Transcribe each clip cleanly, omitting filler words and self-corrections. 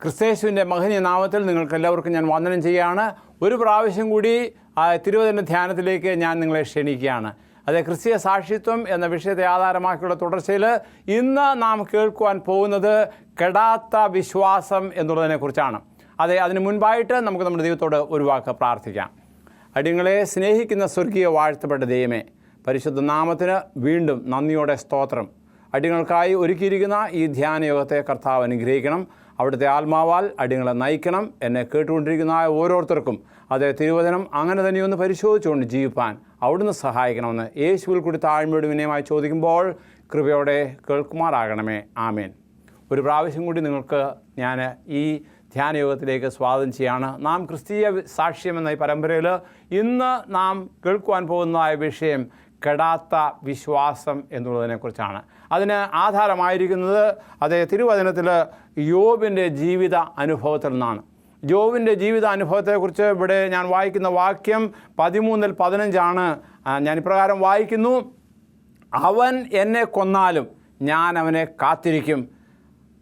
ക്രിസ്തയേശുവിൻ്റെ മഹനീയ നാമത്തിൽ നിങ്ങൾക്കെല്ലാവർക്കും ഞാൻ വന്ദനം ചെയ്യുകയാണ്. ഒരു പ്രാവശ്യം കൂടി തിരുവചന ധ്യാനത്തിലേക്ക് ഞാൻ നിങ്ങളെ ക്ഷണിക്കുകയാണ്. അത് ക്രിസ്തീയ സാക്ഷിത്വം എന്ന വിഷയത്തെ ആധാരമാക്കിയുള്ള തുടർച്ചയിൽ ഇന്ന് നാം കേൾക്കുവാൻ പോകുന്നത് കെടാത്ത വിശ്വാസം എന്നുള്ളതിനെക്കുറിച്ചാണ്. അതിന് മുൻപായിട്ട് നമുക്ക് നമ്മുടെ ദൈവത്തോട് ഒരു വാക്ക് പ്രാർത്ഥിക്കാം. അടിയങ്ങളെ സ്നേഹിക്കുന്ന സ്വർഗീയ വാഴ്ത്തപ്പെട്ട ദൈവമേ, പരിശുദ്ധ നാമത്തിന് വീണ്ടും നന്ദിയോടെ സ്തോത്രം. അടിയങ്ങൾക്കായി ഒരുക്കിയിരിക്കുന്ന ഈ ധ്യാനയോഗത്തെ കർത്താവ് അനുഗ്രഹിക്കണം. അവിടുത്തെ ആത്മാവാൽ അടിയങ്ങളെ നയിക്കണം. എന്നെ കേട്ടുകൊണ്ടിരിക്കുന്ന ഓരോരുത്തർക്കും അതേ തിരുവചനം അങ്ങനെ തന്നെയൊന്ന് പരിശോധിച്ചുകൊണ്ട് ജീവിപ്പാൻ അവിടുന്ന് സഹായിക്കണമെന്ന് യേശുവിൽ കൂടി താഴ്മയോട് വിനയമായി ചോദിക്കുമ്പോൾ കൃപയോടെ കേൾക്കുമാറാകണമേ. ആമേൻ. ഒരു പ്രാവശ്യം കൂടി നിങ്ങൾക്ക് ഞാൻ ഈ ധ്യാനയോഗത്തിലേക്ക് സ്വാഗതം ചെയ്യാണ്. നാം ക്രിസ്തീയ സാക്ഷ്യം എന്ന ഈ പരമ്പരയിൽ ഇന്ന് നാം കേൾക്കുവാൻ പോകുന്നതായ വിഷയം കെടാത്ത വിശ്വാസം എന്നുള്ളതിനെക്കുറിച്ചാണ്. അതിന് ആധാരമായിരിക്കുന്നത് അതേ തിരുവചനത്തിൽ യോബിൻ്റെ ജീവിത അനുഭവത്തിൽ നിന്നാണ്. യോബിൻ്റെ ജീവിത അനുഭവത്തെക്കുറിച്ച് ഇവിടെ ഞാൻ വായിക്കുന്ന വാക്യം 13-15 ഞാൻ ഇപ്രകാരം വായിക്കുന്നു: അവൻ എന്നെ കൊന്നാലും ഞാൻ അവനെ കാത്തിരിക്കും,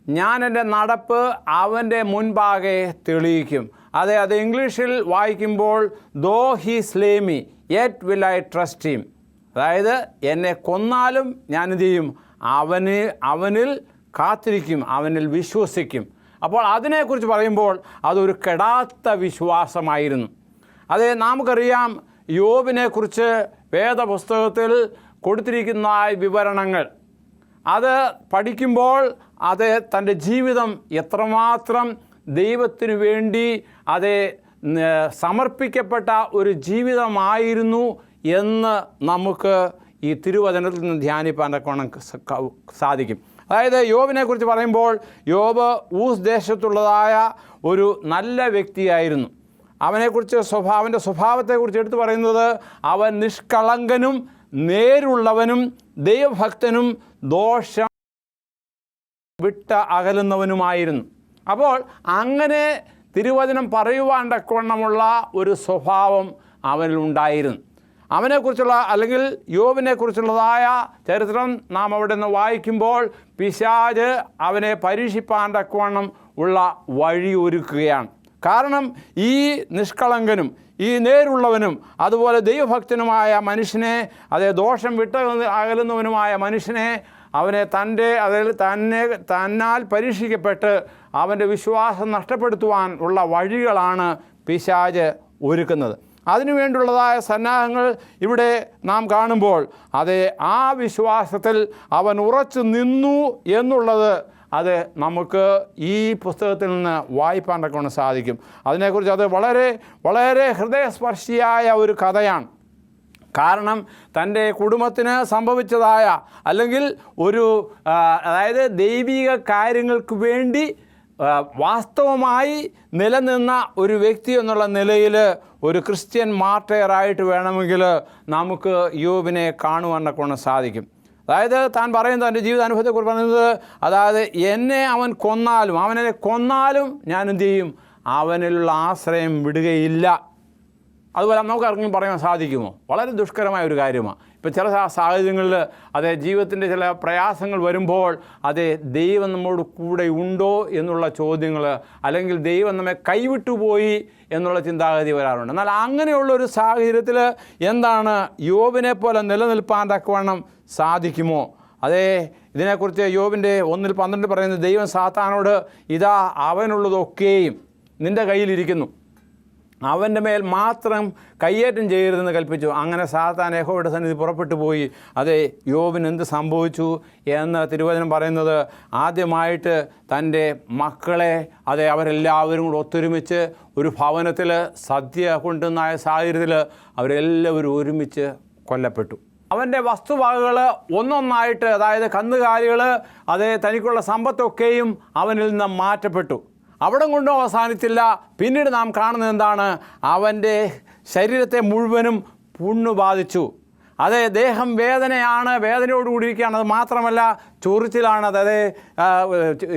ഞാൻ എൻ്റെ നടപ്പ് അവൻ്റെ മുൻപാകെ തെളിയിക്കും. അത് ഇംഗ്ലീഷിൽ വായിക്കുമ്പോൾ though he slay me yet will I trust him. അതായത് എന്നെ കൊന്നാലും ഞാൻ എന്ത് ചെയ്യും? അവനിൽ കാത്തിരിക്കും, അവനിൽ വിശ്വസിക്കും. അപ്പോൾ അതിനെക്കുറിച്ച് പറയുമ്പോൾ അതൊരു കെടാത്ത വിശ്വാസമായിരുന്നു. നമുക്കറിയാം യോബിനെക്കുറിച്ച് വേദപുസ്തകത്തിൽ കൊടുത്തിരിക്കുന്ന വിവരണങ്ങൾ അത് പഠിക്കുമ്പോൾ തൻ്റെ ജീവിതം എത്രമാത്രം ദൈവത്തിനു വേണ്ടി സമർപ്പിക്കപ്പെട്ട ഒരു ജീവിതമായിരുന്നു എന്ന് നമുക്ക് ഈ തിരുവചനത്തിൽ നിന്ന് ധ്യാനിപ്പാൻ സാധിക്കും. അതായത് യോബിനെക്കുറിച്ച് പറയുമ്പോൾ യോബ് ഊസ് ദേശത്തുള്ളതായ ഒരു നല്ല വ്യക്തിയായിരുന്നു. അവനെക്കുറിച്ച് അവൻ്റെ സ്വഭാവത്തെക്കുറിച്ച് എടുത്തു പറയുന്നത് അവൻ നിഷ്കളങ്കനും നേരുള്ളവനും ദൈവഭക്തനും ദോഷം വിട്ട് അകലുന്നവനുമായിരുന്നു. അപ്പോൾ അങ്ങനെ തിരുവചനം പറയുവാൻ തക്കവണ്ണമുള്ള ഒരു സ്വഭാവം അവനിലുണ്ടായിരുന്നു. അവനെക്കുറിച്ചുള്ള അല്ലെങ്കിൽ യോബിനെക്കുറിച്ചുള്ളതായ ചരിത്രം നാം അവിടെ നിന്ന് വായിക്കുമ്പോൾ പിശാച് അവനെ പരീക്ഷിപ്പാൻ തക്കവണ്ണം ഉള്ള വഴി ഒരുക്കുകയാണ്. കാരണം ഈ നിഷ്കളങ്കനും ഈ നേരുള്ളവനും അതുപോലെ ദൈവഭക്തനുമായ മനുഷ്യനെ ദോഷം വിട്ട് അകലുന്നവനുമായ മനുഷ്യനെ അവനെ തന്നാൽ പരീക്ഷിക്കപ്പെട്ട് അവൻ്റെ വിശ്വാസം നഷ്ടപ്പെടുത്തുവാൻ ഉള്ള വഴികളാണ് പിശാച് ഒരുക്കുന്നത്. അതിനുവേണ്ടിയുള്ളതായ സന്നാഹങ്ങൾ ഇവിടെ നാം കാണുമ്പോൾ ആ വിശ്വാസത്തിൽ അവൻ ഉറച്ചു നിന്നു എന്നുള്ളത് നമുക്ക് ഈ പുസ്തകത്തിൽ നിന്ന് വായിപ്പാൻ തക്കവണ്ണം സാധിക്കും. അതിനെക്കുറിച്ച് വളരെ വളരെ ഹൃദയസ്പർശിയായ ഒരു കഥയാണ്. കാരണം തൻ്റെ കുടുംബത്തിന് സംഭവിച്ചതായ അല്ലെങ്കിൽ ദൈവിക കാര്യങ്ങൾക്ക് വേണ്ടി വാസ്തവമായി നിലനിന്ന ഒരു വ്യക്തി എന്നുള്ള നിലയിൽ ഒരു ക്രിസ്ത്യൻ മാർട്ടയറായിട്ട് വേണമെങ്കിൽ നമുക്ക് യോബിനെ കാണുവാൻ തക്കവണ്ണം സാധിക്കും. താൻ പറയുന്നത് തൻ്റെ ജീവിതാനുഭവത്തെക്കുറിച്ച് പറയുന്നത് എന്നെ അവൻ കൊന്നാലും ഞാൻ എന്തു ചെയ്യും? അവനിലുള്ള ആശ്രയം വിടുകയില്ല. അതുപോലെ നമുക്ക് ആർക്കെങ്കിലും പറയാൻ സാധിക്കുമോ? വളരെ ദുഷ്കരമായ ഒരു കാര്യമാണ്. ഇപ്പോൾ ചില സാഹചര്യങ്ങളിൽ ജീവിതത്തിൻ്റെ ചില പ്രയാസങ്ങൾ വരുമ്പോൾ ദൈവം നമ്മോട് കൂടെ ഉണ്ടോ എന്നുള്ള ചോദ്യങ്ങൾ, അല്ലെങ്കിൽ ദൈവം നമ്മെ കൈവിട്ടുപോയി എന്നുള്ള ചിന്താഗതി വരാറുണ്ട്. എന്നാൽ അങ്ങനെയുള്ളൊരു സാഹചര്യത്തിൽ എന്താണ് യോബിനെ പോലെ നിലനിൽപ്പാൻ തക്കവണ്ണം സാധിക്കുമോ? ഇതിനെക്കുറിച്ച് യോബിൻ്റെ 1:12 പറയുന്നത് ദൈവം സാത്താനോട് ഇതാ അവനുള്ളതൊക്കെയും നിൻ്റെ കയ്യിലിരിക്കുന്നു, അവൻ്റെ മേൽ മാത്രം കയ്യേറ്റം ചെയ്യരുതെന്ന് കൽപ്പിച്ചു. അങ്ങനെ സാത്താൻ യഹോവയുടെ സന്നിധി പുറപ്പെട്ടു പോയി. യോബിന് എന്ത് സംഭവിച്ചു എന്ന് തിരുവചനം പറയുന്നത് ആദ്യമായിട്ട് തൻ്റെ മക്കളെ അവരെല്ലാവരും കൂടെ ഒത്തൊരുമിച്ച് ഒരു ഭവനത്തിൽ സദ്യ കൊണ്ടുവന്നായ സാഹചര്യത്തിൽ അവരെല്ലാവരും ഒരുമിച്ച് കൊല്ലപ്പെട്ടു. അവൻ്റെ വസ്തുവകകൾ ഒന്നൊന്നായിട്ട് കന്നുകാലികൾ തനിക്കുള്ള സമ്പത്തൊക്കെയും അവനിൽ നിന്ന് മാറ്റപ്പെട്ടു. അവിടെ കൊണ്ടും അവസാനിച്ചില്ല. പിന്നീട് നാം കാണുന്നത് എന്താണ്? അവൻ്റെ ശരീരത്തെ മുഴുവനും പുണ്ണു ബാധിച്ചു. ദേഹം വേദനയോടുകൂടിയിരിക്കുകയാണ്. അത് മാത്രമല്ല ചൊറിച്ചിലാണ്.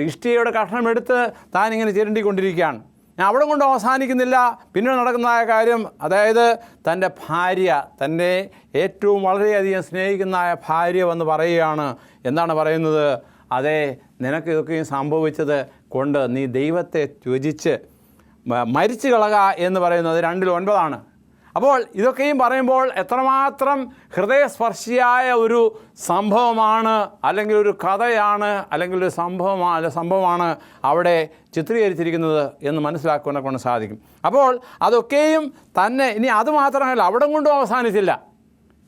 ഇഷ്ടികയുടെ കഷ്ണമെടുത്ത് താനിങ്ങനെ ചിരണ്ടിക്കൊണ്ടിരിക്കുകയാണ്. അവിടെ കൊണ്ട് അവസാനിക്കുന്നില്ല. പിന്നീട് നടക്കുന്നതായ കാര്യം തൻ്റെ ഭാര്യ, തൻ്റെ ഏറ്റവും വളരെയധികം സ്നേഹിക്കുന്ന ഭാര്യ വന്ന് പറയുകയാണ്. എന്താണ് പറയുന്നത്? നിനക്ക് ഇതൊക്കെയും സംഭവിച്ചത് കൊണ്ട് നീ ദൈവത്തെ ത്യജിച്ച് മരിച്ചു കളക എന്ന് പറയുന്നത് 2:9. അപ്പോൾ ഇതൊക്കെയും പറയുമ്പോൾ എത്രമാത്രം ഹൃദയസ്പർശിയായ ഒരു സംഭവമാണ്, അല്ലെങ്കിൽ ഒരു കഥയാണ്, അല്ലെങ്കിൽ ഒരു സംഭവമാണ് അവിടെ ചിത്രീകരിച്ചിരിക്കുന്നത് എന്ന് മനസ്സിലാക്കുവാനെ കൊണ്ട് സാധിക്കും. അപ്പോൾ അതൊക്കെയും തന്നെ ഇനി അതുമാത്രമല്ല, അവിടെ കൊണ്ടും അവസാനിച്ചില്ല.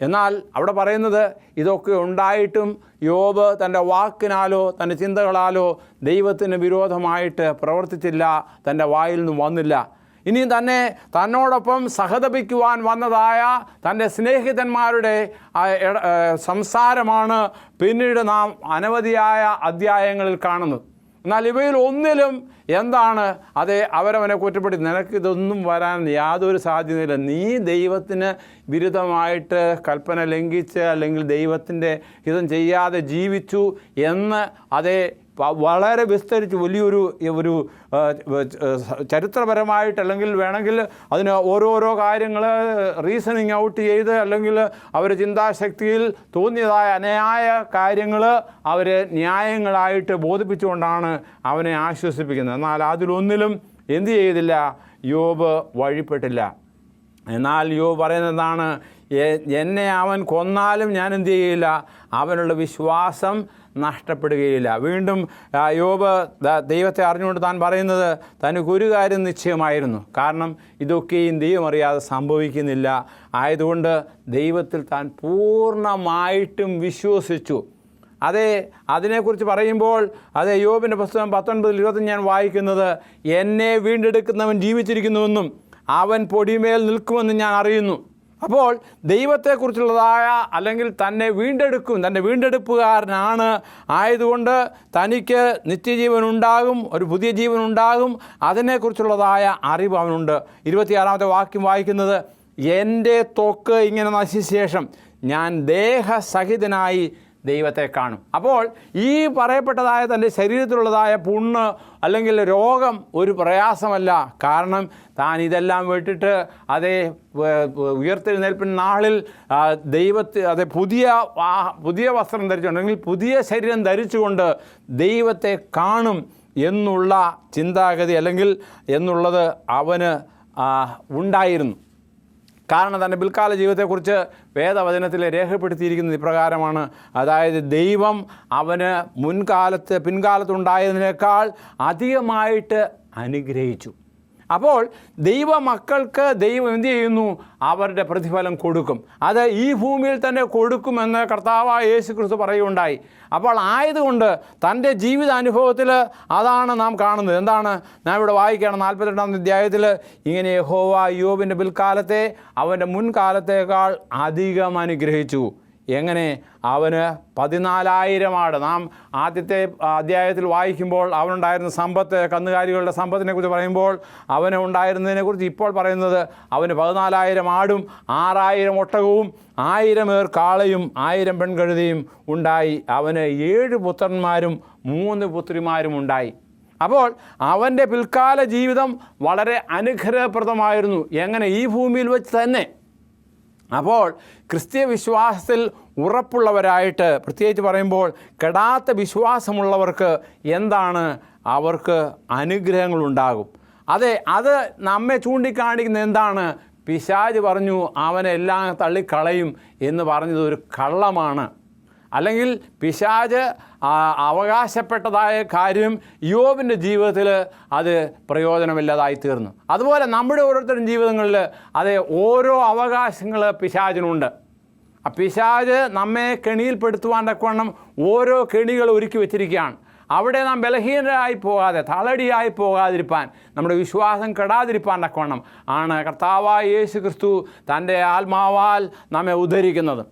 എന്നാൽ അവിടെ പറയുന്നത് ഇതൊക്കെ ഉണ്ടായിട്ടും യോബ് തൻ്റെ വാക്കിനാലോ തൻ്റെ ചിന്തകളാലോ ദൈവത്തിന് വിരോധമായിട്ട് പ്രവർത്തിച്ചില്ല, തൻ്റെ വായിൽ നിന്നും വന്നില്ല. ഇനിയും തന്നെ തന്നോടൊപ്പം സഹതപിക്കുവാൻ വന്നതായ തൻ്റെ സ്നേഹിതന്മാരുടെ സംസാരമാണ് പിന്നീട് നാം അനവധിയായ അധ്യായങ്ങളിൽ കാണുന്നത്. എന്നാൽ ഇവയിൽ ഒന്നിലും എന്താണ് അവരവനെ കുറ്റപ്പെടുത്തി, നിനക്കിതൊന്നും വരാൻ യാതൊരു സാധ്യതയില്ല, നീ ദൈവത്തിന് വിരുദ്ധമായിട്ട് കൽപ്പന ലംഘിച്ച് അല്ലെങ്കിൽ ദൈവത്തിൻ്റെ ഹിതം ചെയ്യാതെ ജീവിച്ചു എന്ന് വളരെ വിസ്തരിച്ച് വലിയൊരു ചരിത്രപരമായിട്ട്, അല്ലെങ്കിൽ വേണമെങ്കിൽ അതിന് ഓരോരോ കാര്യങ്ങൾ റീസണിങ് ഔട്ട് ചെയ്ത്, അല്ലെങ്കിൽ അവർ ചിന്താശക്തിയിൽ തോന്നിയതായ അന്യായ കാര്യങ്ങൾ അവർ ന്യായങ്ങളായിട്ട് ബോധിപ്പിച്ചുകൊണ്ടാണ് അവനെ ആശ്വസിപ്പിക്കുന്നത്. എന്നാൽ അതിലൊന്നിലും എന്തു ചെയ്തില്ല, യോബ് വഴിപ്പെട്ടില്ല. എന്നാൽ യോബ് പറയുന്നത് എന്താണ്? എന്നെ അവൻ കൊന്നാലും ഞാൻ എന്തു ചെയ്യില്ല, അവനുള്ള വിശ്വാസം നഷ്ടപ്പെടുകയില്ല. വീണ്ടും യോബ് ദൈവത്തെ അറിഞ്ഞുകൊണ്ട് താൻ പറയുന്നത് തനിക്കൊരു കാര്യം നിശ്ചയമായിരുന്നു, കാരണം ഇതൊക്കെയും ദൈവം അറിയാതെ സംഭവിക്കുന്നില്ല. ആയതുകൊണ്ട് ദൈവത്തിൽ താൻ പൂർണ്ണമായിട്ടും വിശ്വസിച്ചു. അതിനെക്കുറിച്ച് പറയുമ്പോൾ യോബിൻ്റെ പുസ്തകം 19:20 ഞാൻ വായിക്കുന്നത്, എന്നെ വീണ്ടെടുക്കുന്നവൻ ജീവിച്ചിരിക്കുന്നുവെന്നും അവൻ പൊടിമേൽ നിൽക്കുമെന്നും ഞാൻ അറിയുന്നു. അപ്പോൾ ദൈവത്തെക്കുറിച്ചുള്ളതായ, അല്ലെങ്കിൽ തന്നെ വീണ്ടെടുക്കും, തൻ്റെ വീണ്ടെടുപ്പുകാരനാണ്, ആയതുകൊണ്ട് തനിക്ക് നിത്യജീവൻ ഉണ്ടാകും, ഒരു പുതിയ ജീവൻ ഉണ്ടാകും, അതിനെക്കുറിച്ചുള്ളതായ അറിവ് അവനുണ്ട്. 26-ാമത്തെ വാക്യം വായിക്കുന്നത്, എൻ്റെ ത്വക്ക് ഇങ്ങനെ നശിച്ച ശേഷം ഞാൻ ദേഹസഹിതനായി ദൈവത്തെ കാണും. അപ്പോൾ ഈ പറയപ്പെട്ടതായ തൻ്റെ ശരീരത്തിലുള്ളതായ പുണ്ണ് അല്ലെങ്കിൽ രോഗം ഒരു പ്രയാസമല്ല. കാരണം താൻ ഇതെല്ലാം വിട്ടിട്ട് ഉയർത്തെഴുന്നേൽപ്പിൻ നാളിൽ പുതിയ വസ്ത്രം ധരിച്ചുകൊണ്ട്, അല്ലെങ്കിൽ പുതിയ ശരീരം ധരിച്ചുകൊണ്ട് ദൈവത്തെ കാണും എന്നുള്ള ചിന്താഗതി അല്ലെങ്കിൽ എന്നുള്ളത് അവന് ഉണ്ടായിരുന്നു. കാരണം തൻ്റെ പിൽക്കാല ജീവിതത്തെക്കുറിച്ച് വേദവചനത്തിൽ രേഖപ്പെടുത്തിയിരിക്കുന്നത് ഇപ്രകാരമാണ്. അതായത് ദൈവം അവന് പിൻകാലത്തുണ്ടായതിനേക്കാൾ അധികമായിട്ട് അനുഗ്രഹിച്ചു. അപ്പോൾ ദൈവമക്കൾക്ക് ദൈവം എന്ത് ചെയ്യുന്നു? അവരുടെ പ്രതിഫലം കൊടുക്കും. അത് ഈ ഭൂമിയിൽ തന്നെ കൊടുക്കുമെന്ന് കർത്താവായ യേശുക്രിസ്തു പറയുകയുണ്ടായി. അപ്പോൾ ആയതുകൊണ്ട് തൻ്റെ ജീവിതാനുഭവത്തിൽ അതാണ് നാം കാണുന്നത്. എന്താണ് നാം ഇവിടെ വായിക്കുകയാണ് 42-ാം അധ്യായത്തിൽ, ഇങ്ങനെ യഹോവ യോബിൻ്റെ പിൽക്കാലത്തെ അവൻ്റെ മുൻകാലത്തേക്കാൾ അധികം അനുഗ്രഹിച്ചു. എങ്ങനെ? അവന് 14,000 ആട്. നാം ആദ്യത്തെ അധ്യായത്തിൽ വായിക്കുമ്പോൾ അവനുണ്ടായിരുന്ന സമ്പത്ത്, കന്നുകാലികളുടെ സമ്പത്തിനെ കുറിച്ച് പറയുമ്പോൾ അവന് ഉണ്ടായിരുന്നതിനെക്കുറിച്ച് ഇപ്പോൾ പറയുന്നത്, അവന് 14,000 ആടും 6,000 ഒട്ടകവും 1,000 കാളയും 1,000 പെൺകഴുതയും ഉണ്ടായി. അവന് 7 പുത്രന്മാരും 3 പുത്രിമാരും ഉണ്ടായി. അപ്പോൾ അവൻ്റെ പിൽക്കാല ജീവിതം വളരെ അനുഗ്രഹപ്രദമായിരുന്നു. എങ്ങനെ? ഈ ഭൂമിയിൽ വെച്ച് തന്നെ. അപ്പോൾ ക്രിസ്തീയ വിശ്വാസത്തിൽ ഉറപ്പുള്ളവരായിട്ട്, പ്രത്യേകിച്ച് പറയുമ്പോൾ കെടാത്ത വിശ്വാസമുള്ളവർക്ക് എന്താണ്? അവർക്ക് അനുഗ്രഹങ്ങളുണ്ടാകും. അത് നമ്മെ ചൂണ്ടിക്കാണിക്കുന്നത് എന്താണ്? പിശാച് പറഞ്ഞു അവനെല്ലാം തള്ളിക്കളയും എന്ന് പറഞ്ഞത് ഒരു കള്ളമാണ്. അല്ലെങ്കിൽ പിശാച് അവകാശപ്പെട്ടതായ കാര്യം യോബിൻ്റെ ജീവിതത്തിൽ അത് പ്രയോജനമില്ലാതായി തീർന്നു. അതുപോലെ നമ്മുടെ ഓരോരുത്തരും ജീവിതങ്ങളിൽ ഓരോ അവകാശങ്ങൾ പിശാചിനുണ്ട്. ആ പിശാച് നമ്മെ കെണിയിൽപ്പെടുത്തുവാൻ തക്കവണ്ണം ഓരോ കെണികൾ ഒരുക്കി വെച്ചിരിക്കുകയാണ്. അവിടെ നാം ബലഹീനരായി പോകാതെ, തളടിയായി പോകാതിരിപ്പാൻ, നമ്മുടെ വിശ്വാസം കെടാതിരിപ്പാൻ തക്കവണ്ണം ആണ് കർത്താവായ യേശു ക്രിസ്തു തൻ്റെ ആത്മാവാൽ നമ്മെ ഉദ്ധരിക്കുന്നത്.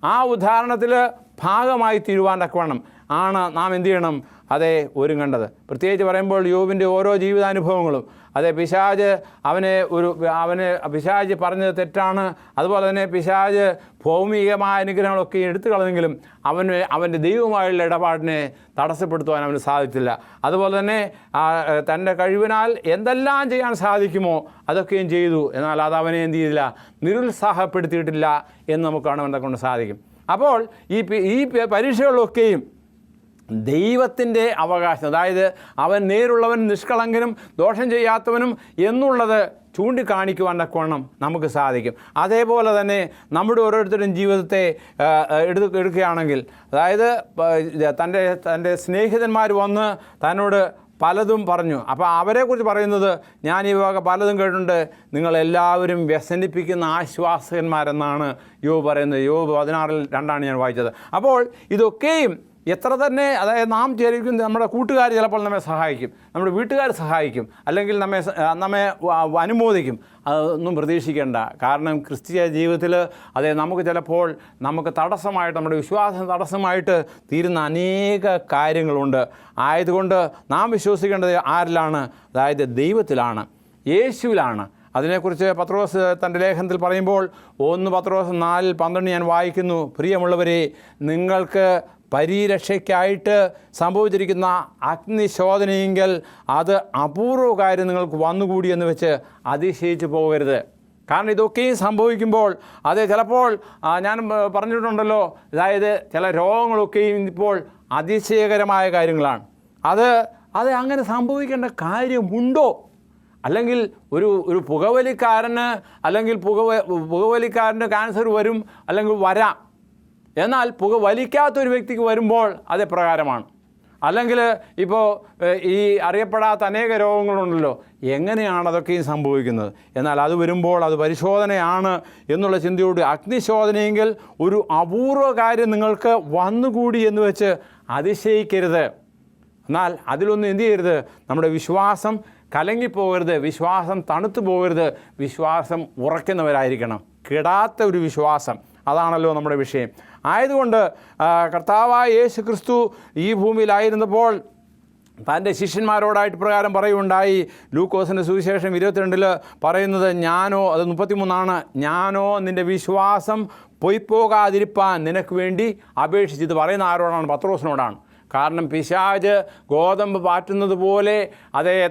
ആ ഉദാഹരണത്തിൽ ഭാഗമായി തീരുവാൻ തക്കവണ്ണം ആണ് നാം എന്ത് ചെയ്യണം? ഒരുങ്ങേണ്ടത്. പ്രത്യേകിച്ച് പറയുമ്പോൾ യോബിൻ്റെ ഓരോ ജീവിതാനുഭവങ്ങളും പിശാച് പറഞ്ഞത് തെറ്റാണ്. അതുപോലെ തന്നെ പിശാച് ഭൗമികമായ അനുഗ്രഹങ്ങളൊക്കെ എടുത്തു കളഞ്ഞെങ്കിലും അവൻ്റെ ദൈവമായുള്ള ഇടപാടിനെ തടസ്സപ്പെടുത്തുവാൻ അവന് സാധിച്ചില്ല. അതുപോലെ തന്നെ തൻ്റെ കഴിവിനാൽ എന്തെല്ലാം ചെയ്യാൻ സാധിക്കുമോ അതൊക്കെയും ചെയ്തു. എന്നാൽ അവനെ എന്ത് ചെയ്തില്ല? നിരുത്സാഹപ്പെടുത്തിയിട്ടില്ല എന്ന് നമുക്ക് കാണുവാൻ കൊണ്ട് സാധിക്കും. അപ്പോൾ ഈ പരീക്ഷകളിലൊക്കെയും ദൈവത്തിൻ്റെ അവകാശം, അതായത് അവൻ നേരുള്ളവനും നിഷ്കളങ്കനും ദോഷം ചെയ്യാത്തവനും എന്നുള്ളത് ചൂണ്ടിക്കാണിക്കുവാൻ തക്കവണ്ണം നമുക്ക് സാധിക്കും. അതേപോലെ തന്നെ നമ്മുടെ ഓരോരുത്തരുടെയും ജീവിതത്തെ എടുക്കുകയാണെങ്കിൽ, അതായത് തൻ്റെ സ്നേഹിതന്മാർ വന്ന് തന്നോട് പലതും പറഞ്ഞു. അപ്പോൾ അവരെക്കുറിച്ച് പറയുന്നത്, ഞാൻ ഈ വക പലതും കേട്ടിട്ടുണ്ട്, നിങ്ങളെല്ലാവരും വ്യസനിപ്പിക്കുന്ന ആശ്വാസകന്മാരെന്നാണ് യോബ് പറയുന്നത്. യോബ് 16:2 ഞാൻ വായിച്ചത്. അപ്പോൾ ഇതൊക്കെയും എത്ര തന്നെ, അതായത് നാം ശരിക്കും നമ്മുടെ കൂട്ടുകാർ ചിലപ്പോൾ നമ്മെ സഹായിക്കും, നമ്മുടെ വീട്ടുകാർ സഹായിക്കും, അല്ലെങ്കിൽ നമ്മെ അനുമോദിക്കും. അതൊന്നും പ്രതീക്ഷിക്കേണ്ട. കാരണം ക്രിസ്തീയ ജീവിതത്തിൽ നമുക്ക് ചിലപ്പോൾ നമുക്ക് തടസ്സമായിട്ട്, നമ്മുടെ വിശ്വാസം തടസ്സമായിട്ട് തീരുന്ന അനേക കാര്യങ്ങളുണ്ട്. ആയതുകൊണ്ട് നാം വിശ്വസിക്കേണ്ടത് ആരിലാണ്? അതായത് ദൈവത്തിലാണ്, യേശുവിലാണ്. അതിനെക്കുറിച്ച് പത്രോസ് തൻ്റെ ലേഖനത്തിൽ പറയുമ്പോൾ 1 പത്രോസ് 4:12 ഞാൻ വായിക്കുന്നു, പ്രിയമുള്ളവരെ, നിങ്ങൾക്ക് പരിരക്ഷയ്ക്കായിട്ട് സംഭവിച്ചിരിക്കുന്ന അഗ്നിശോധനയെങ്കിൽ അത് അപൂർവ കാര്യം നിങ്ങൾക്ക് വന്നുകൂടി എന്ന് വെച്ച് അതിശയിച്ചു പോകരുത്. കാരണം ഇതൊക്കെയും സംഭവിക്കുമ്പോൾ ചിലപ്പോൾ ഞാൻ പറഞ്ഞിട്ടുണ്ടല്ലോ, അതായത് ചില രോഗങ്ങളൊക്കെയും ഇപ്പോൾ അതിശയകരമായ കാര്യങ്ങളാണ്. അത് അങ്ങനെ സംഭവിക്കേണ്ട കാര്യമുണ്ടോ? അല്ലെങ്കിൽ ഒരു പുകവലിക്കാരന് പുകവലിക്കാരന് ക്യാൻസർ വരും, അല്ലെങ്കിൽ വരാം. എന്നാൽ പുക വലിക്കാത്തൊരു വ്യക്തിക്ക് വരുമ്പോൾ അത് എപ്രകാരമാണ്? അല്ലെങ്കിൽ ഇപ്പോൾ ഈ അറിയപ്പെടാത്ത അനേക രോഗങ്ങളുണ്ടല്ലോ, എങ്ങനെയാണ് അതൊക്കെയും സംഭവിക്കുന്നത്? എന്നാൽ അത് വരുമ്പോൾ അത് പരിശോധനയാണ് എന്നുള്ള ചിന്തയോട്, അഗ്നിശോധനയെങ്കിൽ ഒരു അപൂർവ കാര്യം നിങ്ങൾക്ക് വന്നുകൂടി എന്ന് വെച്ച് അതിശയിക്കരുത്. എന്നാൽ അതിലൊന്നും എന്തു ചെയ്യരുത്? നമ്മുടെ വിശ്വാസം കലങ്ങിപ്പോകരുത്, വിശ്വാസം തണുത്തു പോകരുത്, വിശ്വാസം ഉറയ്ക്കുന്നവരായിരിക്കണം. കിടാത്ത ഒരു വിശ്വാസം, അതാണല്ലോ നമ്മുടെ വിഷയം. ആയതുകൊണ്ട് കർത്താവായ യേശു ക്രിസ്തു ഈ ഭൂമിയിലായിരുന്നപ്പോൾ തൻ്റെ ശിഷ്യന്മാരോടായിട്ട് പ്രകാരം പറയുകയുണ്ടായി. ലൂക്കോസിൻ്റെ സുവിശേഷം 22 പറയുന്നത്, ഞാനോ, അത് 33, ഞാനോ നിൻ്റെ വിശ്വാസം പൊയ്പോകാതിരിപ്പാൻ നിനക്ക് വേണ്ടി അപേക്ഷിച്ചത്. പറയുന്ന ആരോടാണ്? പത്രോസിനോടാണ്. കാരണം പിശാച് ഗോതമ്പ് പാറ്റുന്നത് പോലെ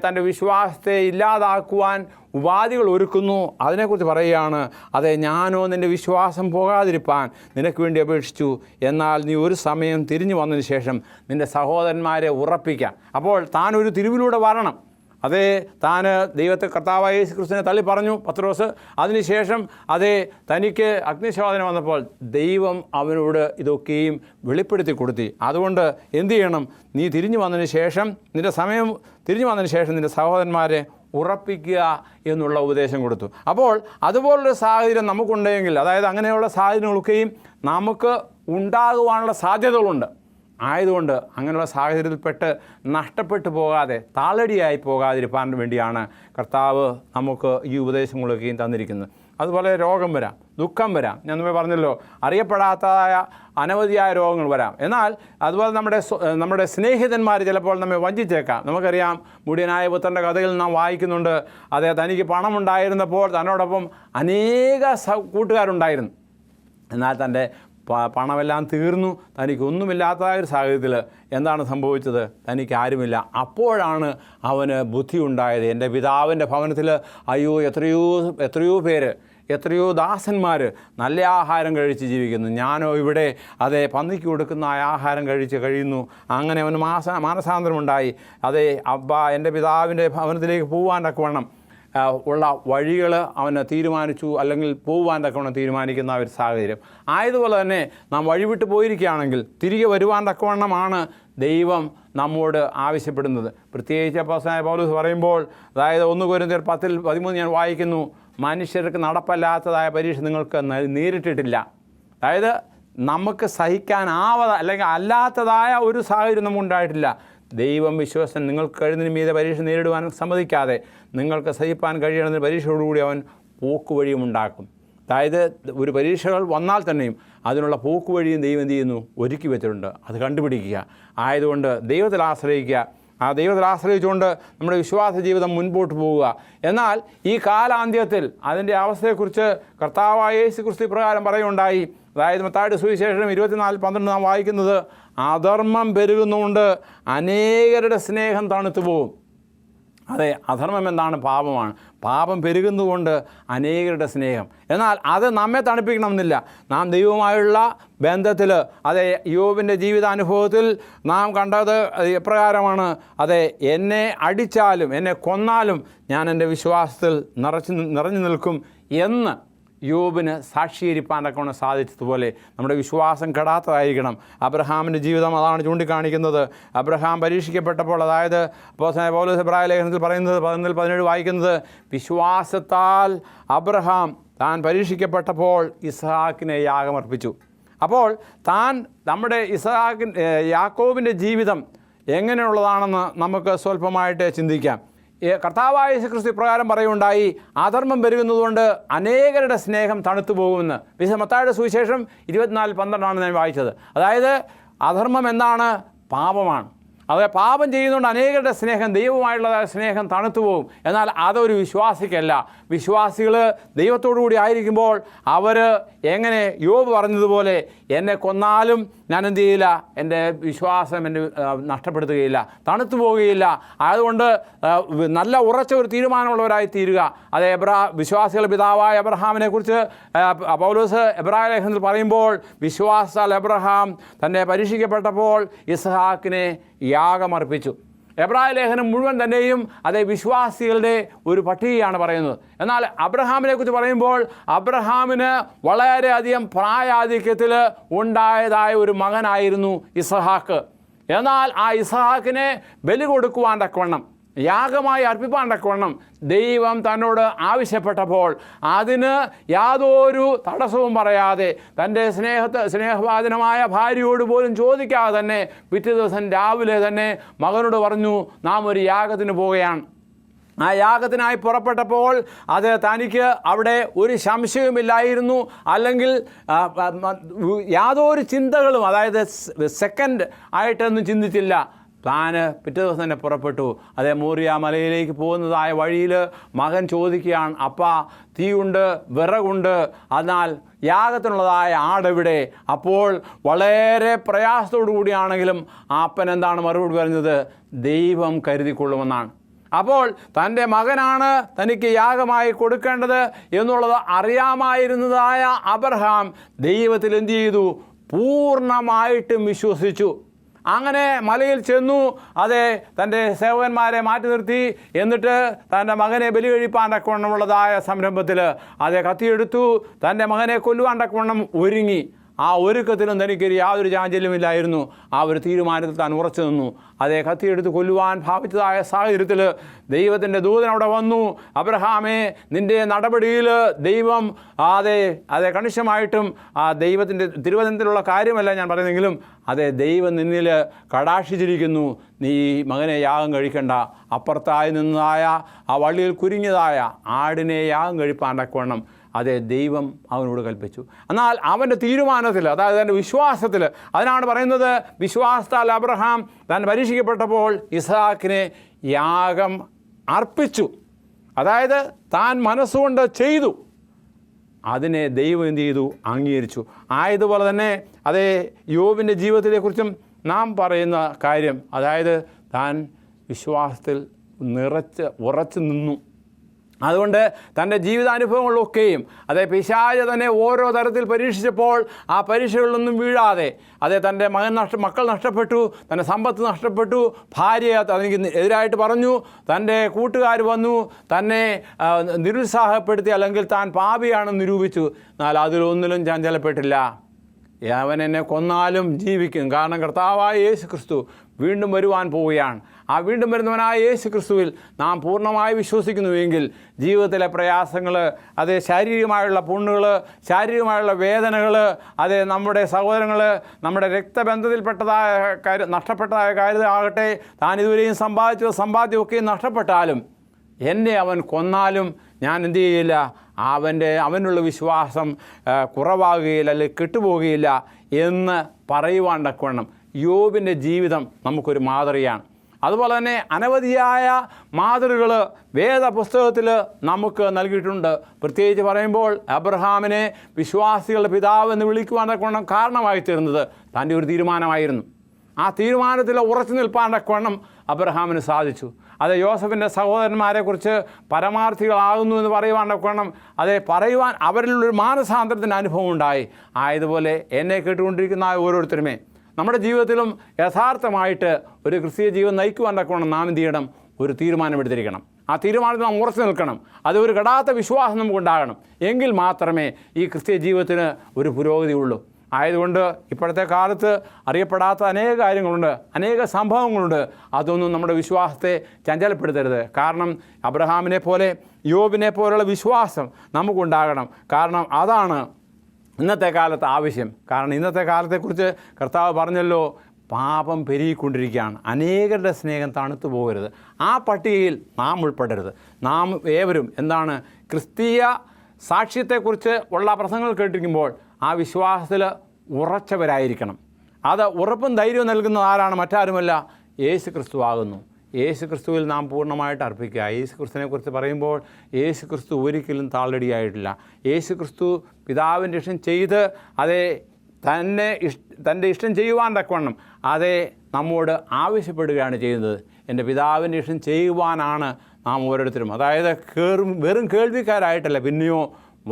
തൻ്റെ വിശ്വാസത്തെ ഇല്ലാതാക്കുവാൻ ഉപാധികൾ ഒരുക്കുന്നു. അതിനെക്കുറിച്ച് പറയുകയാണ്, ഞാനോ നിൻ്റെ വിശ്വാസം പോകാതിരിപ്പാൻ നിനക്ക് വേണ്ടി അപേക്ഷിച്ചു, എന്നാൽ നീ ഒരു സമയം തിരിഞ്ഞു വന്നതിന് ശേഷം നിൻ്റെ സഹോദരന്മാരെ ഉറപ്പിക്കാം. അപ്പോൾ താനൊരു തിരിവിലൂടെ വരണം. താൻ ദൈവത്തെ, കർത്താവായ യേശു ക്രിസ്തുവിനെ തള്ളി പറഞ്ഞു പത്രോസ്. അതിനുശേഷം തനിക്ക് അഗ്നിശോധന വന്നപ്പോൾ ദൈവം അവനോട് ഇതൊക്കെയും വെളിപ്പെടുത്തി കൊടുത്തി. അതുകൊണ്ട് എന്തു ചെയ്യണം? നീ തിരിഞ്ഞു വന്നതിന് ശേഷം, നിൻ്റെ സമയം തിരിഞ്ഞു വന്നതിന് ശേഷം നിൻ്റെ സഹോദരന്മാരെ ഉറപ്പിക്കുക എന്നുള്ള ഉപദേശം കൊടുത്തു. അപ്പോൾ അതുപോലൊരു സാഹചര്യം നമുക്കുണ്ടെങ്കിൽ, അങ്ങനെയുള്ള സാഹചര്യങ്ങളൊക്കെയും നമുക്ക് ഉണ്ടാകുവാനുള്ള സാധ്യതകളുണ്ട്. ആയതുകൊണ്ട് അങ്ങനെയുള്ള സാഹചര്യത്തിൽപ്പെട്ട് നഷ്ടപ്പെട്ടു പോകാതെ, താളടിയായി പോകാതിരിക്കാൻ വേണ്ടിയാണ് കർത്താവ് നമുക്ക് ഈ ഉപദേശങ്ങളൊക്കെയും തന്നിരിക്കുന്നത്. അതുപോലെ രോഗം വരാം, ദുഃഖം വരാം. ഞാൻ മുമ്പേ പറഞ്ഞല്ലോ, അറിയപ്പെടാത്തതായ അനവധിയായ രോഗങ്ങൾ വരാം. എന്നാൽ അതുപോലെ നമ്മുടെ സ്നേഹിതന്മാർ ചിലപ്പോൾ നമ്മെ വഞ്ചിച്ചേക്കാം. നമുക്കറിയാം, മുടിയനായ പുത്രൻ്റെ കഥയിൽ നാം വായിക്കുന്നുണ്ട്, തനിക്ക് പണമുണ്ടായിരുന്നപ്പോൾ തന്നോടൊപ്പം അനേക കൂട്ടുകാരുണ്ടായിരുന്നു. എന്നാൽ തൻ്റെ പണമെല്ലാം തീർന്നു, തനിക്കൊന്നുമില്ലാത്ത ഒരു സാഹചര്യത്തിൽ എന്താണ് സംഭവിച്ചത്? തനിക്ക് ആരുമില്ല. അപ്പോഴാണ് അവന് ബുദ്ധി ഉണ്ടായത്. എൻ്റെ പിതാവിൻ്റെ ഭവനത്തിൽ എത്രയോ പേര്, എത്രയോ ദാസന്മാർ നല്ല ആഹാരം കഴിച്ച് ജീവിക്കുന്നു, ഞാനോ ഇവിടെ പന്നിക്ക് കൊടുക്കുന്ന ആഹാരം കഴിച്ച് കഴിയുന്നു. അങ്ങനെ അവന് മാനസാന്തരമുണ്ടായി. എൻ്റെ പിതാവിൻ്റെ ഭവനത്തിലേക്ക് പോകാൻ തക്കവണ്ണം ഉള്ള വഴികൾ അവന് തീരുമാനിച്ചു, അല്ലെങ്കിൽ പോകുവാൻ തക്കവണ്ണം തീരുമാനിക്കുന്ന ഒരു സാഹചര്യം. ആയതുപോലെ തന്നെ നാം വഴിവിട്ട് പോയിരിക്കുകയാണെങ്കിൽ തിരികെ വരുവാൻ തക്കവണ്ണമാണ് ദൈവം നമ്മോട് ആവശ്യപ്പെടുന്നത്. പ്രത്യേകിച്ച് അപ്പോസ്തലനായ പൗലോസ് പറയുമ്പോൾ, 1 കൊരിന്ത്യർ 10:13 ഞാൻ വായിക്കുന്നു, മനുഷ്യർക്ക് നടപ്പല്ലാത്തതായ പരീക്ഷ നിങ്ങൾക്ക് നേരിട്ടിട്ടില്ല. നമുക്ക് അല്ലെങ്കിൽ അല്ലാത്തതായ ഒരു സാഹചര്യം നമുക്കുണ്ടായിട്ടില്ല. ദൈവം വിശ്വസൻ, നിങ്ങൾക്ക് കഴിയുന്നതിന് മീതെ പരീക്ഷ നേരിടുവാൻ സമ്മതിക്കാതെ നിങ്ങൾക്ക് സഹിപ്പാൻ കഴിയണമെന്ന് പരീക്ഷയോടുകൂടി അവൻ പോക്കുവഴിയും ഉണ്ടാക്കും. ഒരു പരീക്ഷകൾ വന്നാൽ തന്നെയും അതിനുള്ള പോക്കുവഴിയും ദൈവം എന്ത് ചെയ്യുന്നു? ഒരുക്കി വെച്ചിട്ടുണ്ട്. അത് കണ്ടുപിടിക്കുക. ആയതുകൊണ്ട് ദൈവത്തിൽ ആശ്രയിക്കുക. ആ ദൈവത്തിൽ ആശ്രയിച്ചുകൊണ്ട് നമ്മുടെ വിശ്വാസ ജീവിതം മുൻപോട്ട് പോവുക. എന്നാൽ ഈ കാലാന്ത്യത്തിൽ അതിൻ്റെ അവസ്ഥയെക്കുറിച്ച് കർത്താവായ യേശു ക്രിസ്തു പ്രകാരം പറയുകയുണ്ടായി. മത്തായിയുടെ സുവിശേഷം 24:12 നാം വായിക്കുന്നത്, അധർമ്മം പെരുകുന്നുകൊണ്ട് അനേകരുടെ സ്നേഹം തണുത്തു പോകും. അതെ, അധർമ്മം എന്താണ്? പാപമാണ്. പാപം പെരുകുന്നതുകൊണ്ട് അനേകരുടെ സ്നേഹം. എന്നാൽ അത് നമ്മെ തണുപ്പിക്കണമെന്നില്ല. നാം ദൈവവുമായുള്ള ബന്ധത്തിൽ, അതെ, യോബിൻ്റെ ജീവിതാനുഭവത്തിൽ നാം കണ്ടത് എപ്രകാരമാണ്? അതെ, എന്നെ അടിച്ചാലും എന്നെ കൊന്നാലും ഞാൻ എൻ്റെ വിശ്വാസത്തിൽ നിറഞ്ഞു നിൽക്കും എന്ന് യോബിന് സാക്ഷീകരിപ്പാനൊക്കെ സാധിച്ചതുപോലെ നമ്മുടെ വിശ്വാസം കെടാത്തതായിരിക്കണം. അബ്രഹാമിൻ്റെ ജീവിതം അതാണ് ചൂണ്ടിക്കാണിക്കുന്നത്. അബ്രഹാം പരീക്ഷിക്കപ്പെട്ടപ്പോൾ, അതായത് പൗലോസ് എബ്രായ ലേഖനത്തിൽ പറയുന്നത് 11-17 വായിക്കുന്നത്, വിശ്വാസത്താൽ അബ്രഹാം താൻ പരീക്ഷിക്കപ്പെട്ടപ്പോൾ ഇസ്ഹാക്കിനെ യാഗമർപ്പിച്ചു. അപ്പോൾ നമ്മുടെ യാക്കോബിൻ്റെ ജീവിതം എങ്ങനെയുള്ളതാണെന്ന് നമുക്ക് സ്വല്പമായിട്ട് ചിന്തിക്കാം. കർത്താവായ യേശുക്രിസ്തു ഇപ്രകാരം പറയുകയുണ്ടായി, അധർമ്മം പെരുകുന്നതുകൊണ്ട് അനേകരുടെ സ്നേഹം തണുത്തു പോകുമെന്ന്. വിശുദ്ധ മത്തായിയുടെ സുവിശേഷം 24:12 ഞാൻ വായിച്ചത്. അതായത് അധർമ്മം എന്താണ്? പാപമാണ്. അത് പാപം ചെയ്യുന്നതുകൊണ്ട് അനേകരുടെ സ്നേഹം, ദൈവവുമായുള്ള സ്നേഹം തണുത്തു പോകും. എന്നാൽ അതൊരു വിശ്വാസിക്കല്ല. വിശ്വാസികൾ ദൈവത്തോടു കൂടി ആയിരിക്കുമ്പോൾ അവർ എങ്ങനെ യോബ് പറഞ്ഞതുപോലെ, എന്നെ കൊന്നാലും ഞാൻ എന്ത് ചെയ്യില്ല, എൻ്റെ വിശ്വാസം എന്നെ നഷ്ടപ്പെടുത്തുകയില്ല, തണുത്തു പോവുകയില്ല. അതുകൊണ്ട് നല്ല ഉറച്ച ഒരു തീരുമാനമുള്ളവരായി തീരുക. അത് വിശ്വാസികളുടെ പിതാവായ അബ്രഹാമിനെ കുറിച്ച് പൗലോസ് എബ്രായ ലേഖനത്തിൽ പറയുമ്പോൾ, വിശ്വാസത്താൽ അബ്രഹാം തന്നെ പരീക്ഷിക്കപ്പെട്ടപ്പോൾ ഇസ്ഹാക്കിനെ യാഗമർപ്പിച്ചു. എബ്രായ ലേഖനം മുഴുവൻ തന്നെയും അതേ വിശ്വാസികളുടെ ഒരു പട്ടികയാണ് പറയുന്നത്. എന്നാൽ അബ്രഹാമിനെ കുറിച്ച് പറയുമ്പോൾ, അബ്രഹാമിന് വളരെയധികം പ്രായാധിക്യത്തിൽ ഉണ്ടായതായ ഒരു മകനായിരുന്നു ഇസ്ഹാക്ക്. എന്നാൽ ആ ഇസ്ഹാക്കിനെ ബലി കൊടുക്കുവാൻ തക്കവണ്ണം, യാഗമായി അർപ്പിപ്പാൻ തക്കവണ്ണം ദൈവം തന്നോട് ആവശ്യപ്പെട്ടപ്പോൾ അതിന് യാതൊരു തടസ്സവും പറയാതെ, തൻ്റെ സ്നേഹവാചനമായ ഭാര്യയോട് പോലും ചോദിക്കാതെ തന്നെ പിറ്റേ ദിവസം രാവിലെ തന്നെ മകനോട് പറഞ്ഞു, നാം ഒരു യാഗത്തിന് പോവുകയാണ്. ആ യാഗത്തിനായി പുറപ്പെട്ടപ്പോൾ അത് തനിക്ക് അവിടെ ഒരു സംശയവുമില്ലായിരുന്നു. അല്ലെങ്കിൽ യാതൊരു ചിന്തകളും, അതായത് സെക്കൻഡ് ആയിട്ടൊന്നും ചിന്തിച്ചില്ല. പിറ്റേ ദിവസം തന്നെ പുറപ്പെട്ടു. അതേ മോറിയ മലയിലേക്ക് പോകുന്നതായ വഴിയിൽ മകൻ ചോദിക്കുകയാണ്, അപ്പാ തീയുണ്ട്, വിറകുണ്ട്, എന്നാൽ യാഗത്തിനുള്ളതായ ആടെവിടെ? അപ്പോൾ വളരെ പ്രയാസത്തോടു കൂടിയാണെങ്കിലും അപ്പൻ എന്താണ് മറുപടി പറഞ്ഞത്? ദൈവം കരുതിക്കൊള്ളുമെന്നാണ്. അപ്പോൾ തൻ്റെ മകനാണ് തനിക്ക് യാഗമായി കൊടുക്കേണ്ടത് എന്നുള്ളത് അറിയാമായിരുന്നതായ അബ്രഹാം ദൈവത്തിൽ എന്ത് ചെയ്തു? പൂർണ്ണമായിട്ടും വിശ്വസിച്ചു. അങ്ങനെ മലയിൽ ചെന്നു. അതെ, തൻ്റെ സേവകന്മാരെ മാറ്റി നിർത്തി. എന്നിട്ട് തൻ്റെ മകനെ ബലി കഴിപ്പാൻ തക്കവണ്ണമുള്ളതായ സംരംഭത്തിൽ അതേ കത്തിയെടുത്തു. തൻ്റെ മകനെ കൊല്ലുവാൻ തക്കവണ്ണം ഒരുങ്ങി. ആ ഒരുക്കത്തിലും തനിക്കൊരു യാതൊരു ചാഞ്ചല്യമില്ലായിരുന്നു. ആ ഒരു തീരുമാനത്തിൽ താൻ ഉറച്ചു നിന്നു. അതേ കത്തിയെടുത്ത് കൊല്ലുവാൻ ഭാവിച്ചതായ സാഹചര്യത്തിൽ ദൈവത്തിൻ്റെ ദൂതൻ അവിടെ വന്നു. അബ്രഹാമേ, നിൻ്റെ നടപടിയിൽ ദൈവം അതേ കണിശമായിട്ടും ദൈവത്തിൻ്റെ തിരുവചനത്തിലുള്ള കാര്യമല്ല ഞാൻ പറയുന്നെങ്കിലും, അതേ ദൈവം നിന്നിൽ കടാക്ഷിച്ചിരിക്കുന്നു. നീ മകനെ യാഗം കഴിക്കണ്ട. അപ്പുറത്തായി നിന്നതായ ആ വള്ളിയിൽ കുരുങ്ങിയതായ ആടിനെ യാഗം കഴിപ്പാൻ തക്കവണ്ണം അതേ ദൈവം അവനോട് കൽപ്പിച്ചു. എന്നാൽ അവൻ്റെ തീരുമാനത്തിൽ, അതായത് എൻ്റെ വിശ്വാസത്തിൽ, അതിനാണ് പറയുന്നത്, വിശ്വാസത്താൽ അബ്രഹാം താൻ പരീക്ഷിക്കപ്പെട്ടപ്പോൾ ഇസ്ഹാക്കിനെ യാഗം അർപ്പിച്ചു. അതായത് താൻ മനസ്സുകൊണ്ട് ചെയ്തു, അതിനെ ദൈവം എന്ത് ചെയ്തു? അംഗീകരിച്ചു. ആയതുപോലെ തന്നെ അതേ യോബിൻ്റെ ജീവിതത്തെക്കുറിച്ചും നാം പറയുന്ന കാര്യം, അതായത് താൻ വിശ്വാസത്തിൽ ഉറച്ചു നിന്നു. അതുകൊണ്ട് തൻ്റെ ജീവിതാനുഭവങ്ങളിലൊക്കെയും പിശാച് തന്നെ ഓരോ തരത്തിൽ പരീക്ഷിച്ചപ്പോൾ ആ പരീക്ഷകളിലൊന്നും വീഴാതെ, തൻ്റെ മക്കൾ നഷ്ടപ്പെട്ടു, തൻ്റെ സമ്പത്ത് നഷ്ടപ്പെട്ടു, ഭാര്യ തനിക്ക് എതിരായിട്ട് പറഞ്ഞു, തൻ്റെ കൂട്ടുകാർ വന്നു തന്നെ നിരുത്സാഹപ്പെടുത്തി, അല്ലെങ്കിൽ താൻ പാപിയാണെന്ന് നിരൂപിച്ചു. എന്നാൽ അതിലൊന്നിലും ചഞ്ചലപ്പെട്ടില്ല. അവൻ എന്നെ കൊന്നാലും ജീവിക്കും, കാരണം കർത്താവായ യേശു ക്രിസ്തു വീണ്ടും വരുവാൻ പോവുകയാണ്. ആ വീണ്ടും വരുന്നവനായ യേശു ക്രിസ്തുവിൽ നാം പൂർണ്ണമായി വിശ്വസിക്കുന്നുവെങ്കിൽ ജീവിതത്തിലെ പ്രയാസങ്ങൾ, ശാരീരികമായുള്ള പുണ്ണുകൾ, ശാരീരികമായുള്ള വേദനകൾ, നമ്മുടെ സഹോദരങ്ങൾ, നമ്മുടെ രക്തബന്ധത്തിൽപ്പെട്ടതായ നഷ്ടപ്പെട്ടതായ കാര്യമാകട്ടെ, താൻ ഇതുവരെയും സമ്പാദ്യമൊക്കെ നഷ്ടപ്പെട്ടാലും എന്നെ അവൻ കൊന്നാലും ഞാൻ എന്തു ചെയ്യില്ല, അവനുള്ള വിശ്വാസം കുറവാകുകയില്ല, അല്ലെങ്കിൽ കെട്ടുപോകുകയില്ല എന്ന് പറയുവാൻ തക്കവണ്ണം യോബിൻ്റെ ജീവിതം നമുക്കൊരു മാതൃകയാണ്. അതുപോലെ തന്നെ അനവധിയായ മാതൃകകൾ വേദപുസ്തകത്തിൽ നമുക്ക് നൽകിയിട്ടുണ്ട്. പ്രത്യേകിച്ച് പറയുമ്പോൾ അബ്രഹാമിനെ വിശ്വാസികളുടെ പിതാവ് എന്ന് വിളിക്കുവാൻ തക്കവണ്ണം കാരണമായി തീർന്നത് തൻ്റെ ഒരു തീരുമാനമായിരുന്നു. ആ തീരുമാനത്തിൽ ഉറച്ചു നിൽപ്പാൻ തക്കവണ്ണം അബ്രഹാമിന് സാധിച്ചു. അത് യോസഫിൻ്റെ സഹോദരന്മാരെക്കുറിച്ച് പരമാർത്ഥികളാകുന്നു എന്ന് പറയുവാൻ വേണം പറയുവാൻ അവരിലൊരു മാനസാന്തരത്തിൻ്റെ അനുഭവം ഉണ്ടായി. ആയതുപോലെ എന്നെ കേട്ടുകൊണ്ടിരിക്കുന്ന ഓരോരുത്തരുമേ നമ്മുടെ ജീവിതത്തിലും യഥാർത്ഥമായിട്ട് ഒരു ക്രിസ്തീയ ജീവിതം നയിക്കുവാൻ വേണം നാം എന്ത് ചെയ്യണം? ഒരു തീരുമാനമെടുത്തിരിക്കണം. ആ തീരുമാനത്തിൽ നാം ഉറച്ചു നിൽക്കണം. അത് ഒരു കെടാത്ത വിശ്വാസം നമുക്കുണ്ടാകണം. എങ്കിൽ മാത്രമേ ഈ ക്രിസ്തീയ ജീവിതത്തിന് ഒരു പുരോഗതി ഉള്ളൂ. ആയതുകൊണ്ട് ഇപ്പോഴത്തെ കാലത്ത് അറിയപ്പെടാത്ത അനേക കാര്യങ്ങളുണ്ട്, അനേക സംഭവങ്ങളുണ്ട്. അതൊന്നും നമ്മുടെ വിശ്വാസത്തെ ചഞ്ചലപ്പെടുത്തരുത്. കാരണം അബ്രഹാമിനെ പോലെ യോബിനെ പോലുള്ള വിശ്വാസം നമുക്കുണ്ടാകണം. കാരണം അതാണ് ഇന്നത്തെ കാലത്ത് ആവശ്യം. കാരണം ഇന്നത്തെ കാലത്തെക്കുറിച്ച് കർത്താവ് പറഞ്ഞല്ലോ, പാപം പെരുകിക്കൊണ്ടിരിക്കുകയാണ്, അനേകരുടെ സ്നേഹം തണുത്തു പോകരുത്. ആ പട്ടികയിൽ നാം ഉൾപ്പെടരുത്. നാം ഏവരും എന്താണ് ക്രിസ്തീയ സാക്ഷ്യത്തെക്കുറിച്ച് ഉള്ള പ്രസംഗങ്ങൾ കേട്ടിരിക്കുമ്പോൾ ആ വിശ്വാസത്തിൽ ഉറച്ചവരായിരിക്കണം. അത് ഉറപ്പും ധൈര്യവും നൽകുന്നത് ആരാണ്? മറ്റാരുമല്ല, യേശു ക്രിസ്തു ആകുന്നു. യേശു ക്രിസ്തുവിൽ നാം പൂർണ്ണമായിട്ട് അർപ്പിക്കുക. യേശു ക്രിസ്തുവിനെക്കുറിച്ച് പറയുമ്പോൾ യേശു ക്രിസ്തു ഒരിക്കലും താളടിയായിട്ടില്ല. യേശു ക്രിസ്തു പിതാവിൻ്റെ ഇഷ്ടം ചെയ്ത് തൻ്റെ ഇഷ്ടം ചെയ്യുവാൻ തക്കവണ്ണം നമ്മോട് ആവശ്യപ്പെടുകയാണ് ചെയ്യുന്നത്. എൻ്റെ പിതാവിൻ്റെ ഇഷ്ടം ചെയ്യുവാനാണ് നാം ഓരോരുത്തരും. അതായത് വെറും കേൾവിക്കാരായിട്ടല്ല, പിന്നെയോ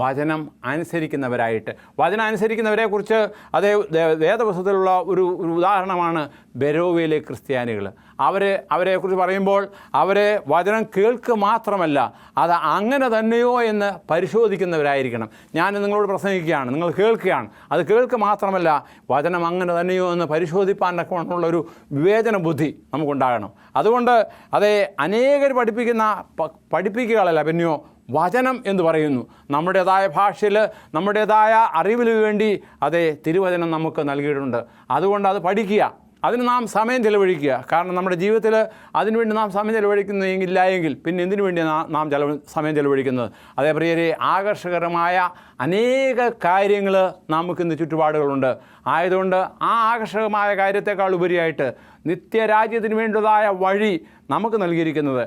വചനം അനുസരിക്കുന്നവരായിട്ട്. വചനം അനുസരിക്കുന്നവരെക്കുറിച്ച് വേദപുസ്തകത്തിലുള്ള ഒരു ഉദാഹരണമാണ് ബെരോവയിലെ ക്രിസ്ത്യാനികൾ. അവരെക്കുറിച്ച് പറയുമ്പോൾ വചനം കേൾക്കുക മാത്രമല്ല, അത് അങ്ങനെ തന്നെയോ എന്ന് പരിശോധിക്കുന്നവരായിരിക്കണം. ഞാൻ നിങ്ങളോട് പ്രസംഗിക്കുകയാണ്, നിങ്ങൾ കേൾക്കുകയാണ്, അത് കേൾക്കുക മാത്രമല്ല, വചനം അങ്ങനെ തന്നെയോ എന്ന് പരിശോധിപ്പാനൊക്കെ ഉള്ളൊരു വിവേചന ബുദ്ധി നമുക്കുണ്ടാകണം. അതുകൊണ്ട് അനേകർ പഠിപ്പിക്കുകയല്ല, പിന്നെയോ വചനം എന്ന് പറയുന്നു. നമ്മുടേതായ ഭാഷയിൽ നമ്മുടേതായ അറിവിന് വേണ്ടി തിരുവചനം നമുക്ക് നൽകിയിട്ടുണ്ട്. അതുകൊണ്ട് അത് പഠിക്കുക, അതിന് നാം സമയം ചെലവഴിക്കുക. കാരണം നമ്മുടെ ജീവിതത്തിൽ അതിനുവേണ്ടി നാം സമയം ചെലവഴിക്കുന്നില്ല എങ്കിൽ പിന്നെ എന്തിനു വേണ്ടിയാണ് നാം സമയം ചെലവഴിക്കുന്നത്? പ്രിയരെ, ആകർഷകരമായ അനേക കാര്യങ്ങൾ നമുക്കിന്ന് ചുറ്റുപാടുകളുണ്ട്. ആയതുകൊണ്ട് ആ ആകർഷകമായ കാര്യത്തെക്കാൾ ഉപരിയായിട്ട് നിത്യരാജ്യത്തിന് വേണ്ടതായ വഴി നമുക്ക് നൽകിയിരിക്കുന്നത്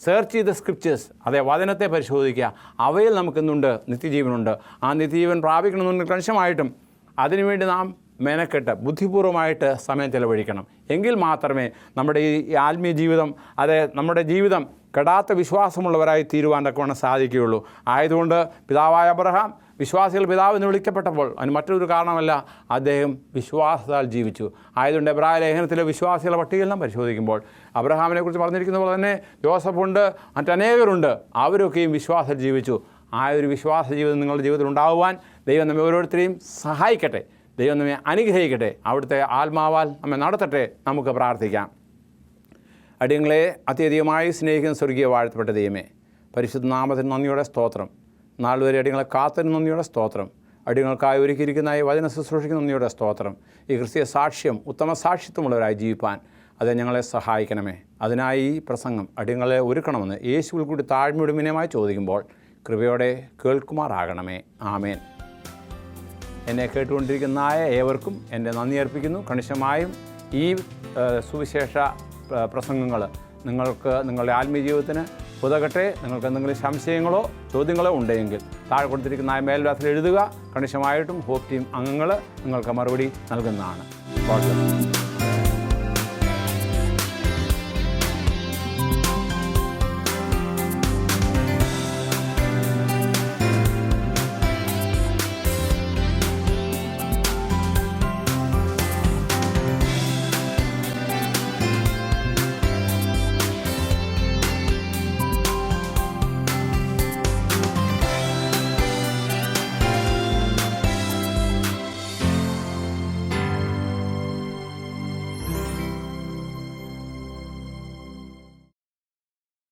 സെർച്ച് ചെയ്ത് സ്ക്രിപ്റ്റേഴ്സ്, വചനത്തെ പരിശോധിക്കുക. അവയിൽ നമുക്കെന്തുണ്ട്? നിത്യജീവനുണ്ട്. ആ നിത്യജീവൻ പ്രാപിക്കണമെന്നുണ്ടെങ്കിൽ കണിശമായിട്ടും അതിനുവേണ്ടി നാം മെനക്കെട്ട് ബുദ്ധിപൂർവമായിട്ട് സമയം ചെലവഴിക്കണം. എങ്കിൽ മാത്രമേ നമ്മുടെ ഈ ആത്മീയ ജീവിതം നമ്മുടെ ജീവിതം കെടാത്ത വിശ്വാസമുള്ളവരായി തീരുവാൻ തക്കവണ്ണം സാധിക്കുകയുള്ളൂ. ആയതുകൊണ്ട് പിതാവായ അബ്രഹാം വിശ്വാസികൾ പിതാവ് എന്ന് വിളിക്കപ്പെട്ടപ്പോൾ അതിന് മറ്റൊരു കാരണമല്ല, അദ്ദേഹം വിശ്വാസത്താൽ ജീവിച്ചു. ആയതുകൊണ്ട് എബ്രായ ലേഖനത്തിലെ വിശ്വാസികളുടെ പട്ടികയിൽ നാം പരിശോധിക്കുമ്പോൾ അബ്രഹാമിനെക്കുറിച്ച് പറഞ്ഞിരിക്കുന്ന പോലെ തന്നെ യോസഫുണ്ട്, മറ്റനേകരുണ്ട്. അവരൊക്കെയും വിശ്വാസത്തിൽ ജീവിച്ചു. ആ ഒരു വിശ്വാസ ജീവിതം നിങ്ങളുടെ ജീവിതത്തിൽ ഉണ്ടാകുവാൻ ദൈവം നമ്മെ ഓരോരുത്തരെയും സഹായിക്കട്ടെ. ദൈവം നമ്മെ അനുഗ്രഹിക്കട്ടെ. അവിടുത്തെ ആത്മാവാൽ നമ്മെ നടത്തട്ടെ. നമുക്ക് പ്രാർത്ഥിക്കാം. അടിയങ്ങളെ അത്യധികമായി സ്നേഹിക്കുന്ന സ്വർഗീയ വാഴ്ത്തപ്പെട്ട ദൈവമേ, പരിശുദ്ധ നാമത്തിന് നന്ദിയോടെ സ്തോത്രം. നാൾ വരെ അടിയങ്ങളെ കാത്തിന് നന്ദിയോടെ സ്തോത്രം. അടിയങ്ങൾക്കായി ഒരുക്കിയിരിക്കുന്ന ഈ വചന ശുശ്രൂഷയ്ക്ക് നന്ദിയോടെ സ്തോത്രം. ഈ ക്രിസ്തീയ സാക്ഷ്യം ഉത്തമ സാക്ഷിത്വമുള്ളവരായി ജീവിപ്പാൻ ഞങ്ങളെ സഹായിക്കണമേ. അതിനായി ഈ പ്രസംഗം അടിയങ്ങളെ ഒരുക്കണമെന്ന് യേശുവിൽ കൂടി താഴ്മയുടെ വിനയമായി ചോദിക്കുമ്പോൾ കൃപയോടെ കേൾക്കുമാറാകണമേ. ആമേൻ. എന്നെ കേട്ടുകൊണ്ടിരിക്കുന്ന ഏവർക്കും എൻ്റെ നന്ദി അർപ്പിക്കുന്നു. കണിശമായും ഈ സുവിശേഷ പ്രസംഗങ്ങൾ നിങ്ങളുടെ ആത്മീയ ജീവിതത്തിന് ഉതകട്ടെ. നിങ്ങൾക്ക് എന്തെങ്കിലും സംശയങ്ങളോ ചോദ്യങ്ങളോ ഉണ്ടെങ്കിൽ താഴെ കൊടുത്തിരിക്കുന്ന മേൽവിലാസത്തിൽ എഴുതുക. കണിശമായിട്ടും ഹോപ്പ് ടീം അംഗങ്ങൾ നിങ്ങൾക്ക് മറുപടി നൽകുന്നതാണ്.